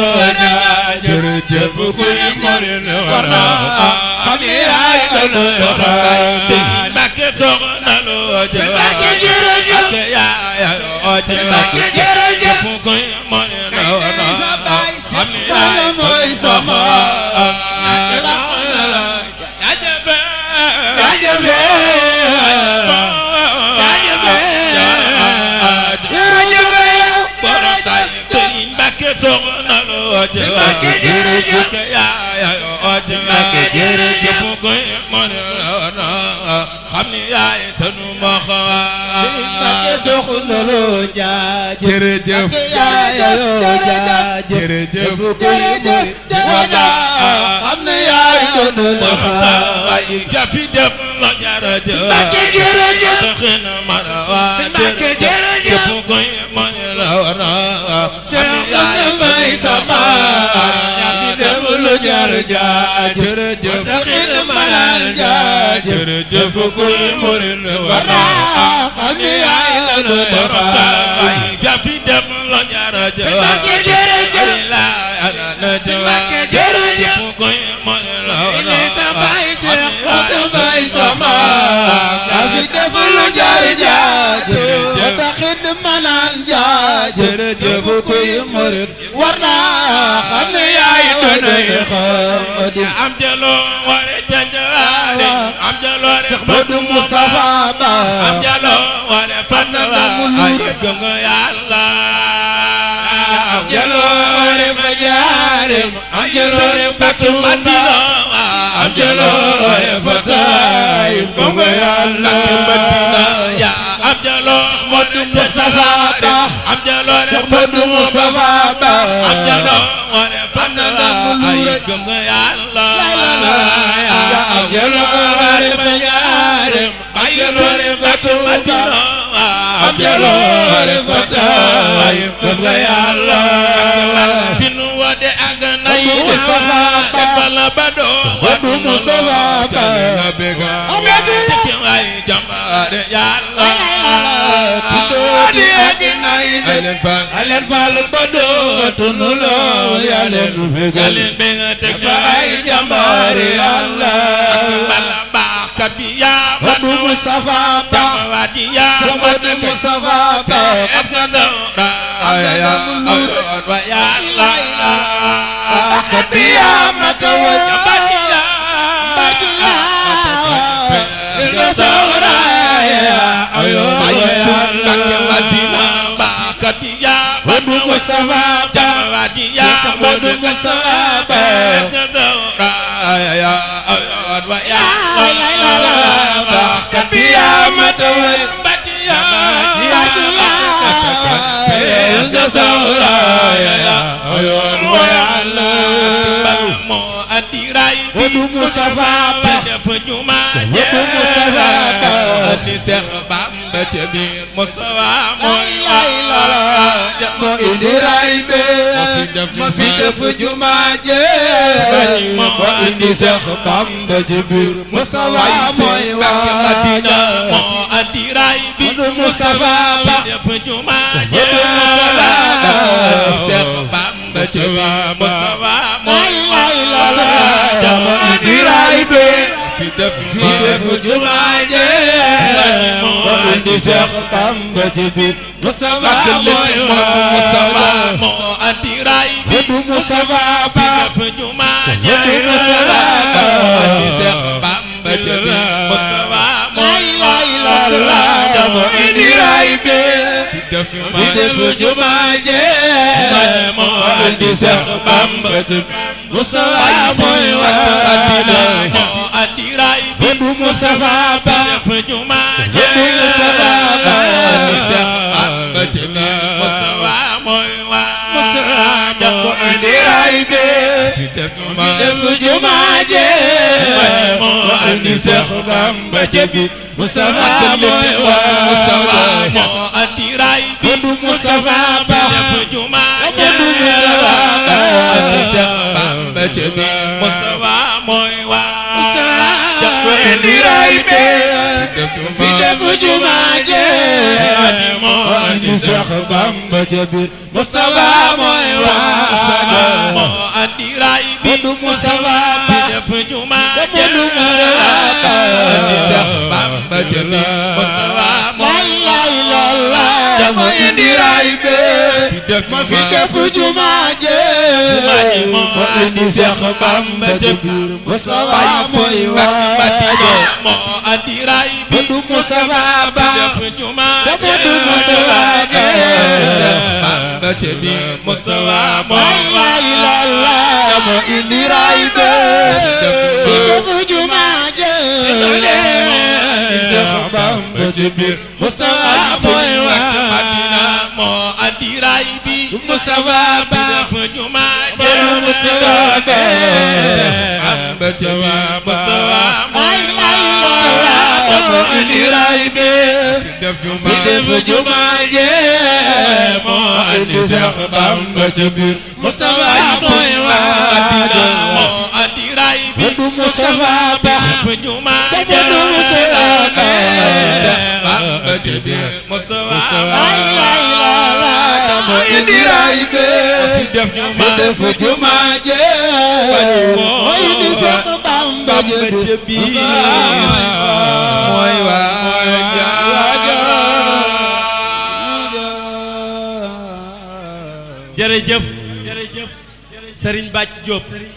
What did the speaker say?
jërëjëf jërëjëf kuy murid war na xam ne yaay dono Mbacké soxna Lo Mbacké jërëjëf Mbacké jërëjëf kuy murid war na xam ne yaay mooy sama soxna Lo Mbacké jërëjëf Mbacké jërëjëf koy mën na xam ni yaay sunu maxa Mbacké soxna Lo jërëjëf jërëjëf koy xam ni yaay sunu maxa ay jafi def la jërëjëf Mbacké jërëjëf taxina mara wa Mbacké jërëjëf koy mën na may sama ñaari dem lu jar jërëjëf taxin manal jërëjëf kuy murid war na xam ni yaay la ay jafi dem lu jar jërëjëf la na jërëjëf kuy murid war na may sama ñaari dem lu jar jërëjëf taxin manal jërëjëf kuy murid war na xam ne yaay doonay Xaadim am jalo wara janjare am jalo Cheikh Modou Moustapha Ba am jalo wara fatwa ay gëm Yàlla am jalo wara majare am jalo Mbacké Madina am jalo wara fatwa ay gëm Yàlla Madina ya am jalo Modou Moustapha Ba am jalo Cheikh Modou Moustapha Ba am jalo wara fatwa ay gëm Yàlla am jalo wara majare ay jalo Mbacké Madina am jalo wara fatwa ay gëm Yàlla tinu wade ak nay Moustapha Ba kala bado Modou Moustapha Ba am jalo ay jambar Yàlla alen fal bado tunu lo yalen begal tek ay jambar Yàlla bala bakat ya Modou Moustapha Ba ya Modou Moustapha Ba afgada ya wa Yàlla kadiya matawa badiya sawra ya ayo Mbacké Madina bakatiya Modou Moustapha Ba ya Modou Moustapha Ba ya wa Yàlla bakatiya matawa badiya sawra ya ayo wa Yàlla mo adiray Modou Moustapha Ba def juma Modou Moustapha Ba andi Seex Bamba ca biir Moustapha mooy mo adiray be ma fi def juma je mo andi Seex Bamba ca biir Moustapha mooy Mbacké Madina mo adiray bi Modou Moustapha Ba def juma je Seex Bamba ca biir Moustapha mooy mo adiray be fi def juma je mo andi Seex Bamba ca biir Moustapha mooy Moustapha mo adiray bi Modou Moustapha Ba fi def juma je Moustapha andi Seex Bamba ca biir Moustapha mooy mo adiray be fi def juma je mo andi Seex Bamba ca biir Moustapha mooy Madina mo adiray bi Modou Moustapha Ba def juma je Moustapha andi Seex Bamba ca biir Moustapha mooy mo adiray be fi def juma je mo andi Seex Bamba ca biir Moustapha mooy mo adiray bi Modou Moustapha Ba def juma je Moustapha andi Seex Bamba ca biir Moustapha mooy adiray be fi def juma je mo andi Seex Bamba ca biir Mustafa mooy waaja moo andi raay bi du Mustafa bi def juma jëlu Mustafa andi tax Bamba ca bi Mustafa mooy waaja moo andi raay bi ma fi def juma jëlu moo andi tax Bamba ca bi Mustafa mooy waaja moo andi raay bi du Mustafa bi def juma jëlu Mustafa Bamba ca bi Mustafa mooy waaja moo indi raay bi def juma jëlu Bamba ca bi Mustafa mooy waaja moo andi raay bi Mustafa bi def juma jëlu Mustafa Bamba ca bi Mustafa mooy waaja moo indi raay bi def juma moo andi Seex Bamba ca biir Mustafa mooy waaja moo andi raay bi Mustafa def juma jëlu Mustafa Bamba ca biir Mustafa mooy waaja moo indi raay bi def juma moo indi Seex Bamba ca biir mooy waaja jërëjëf Serigne Bathie Diop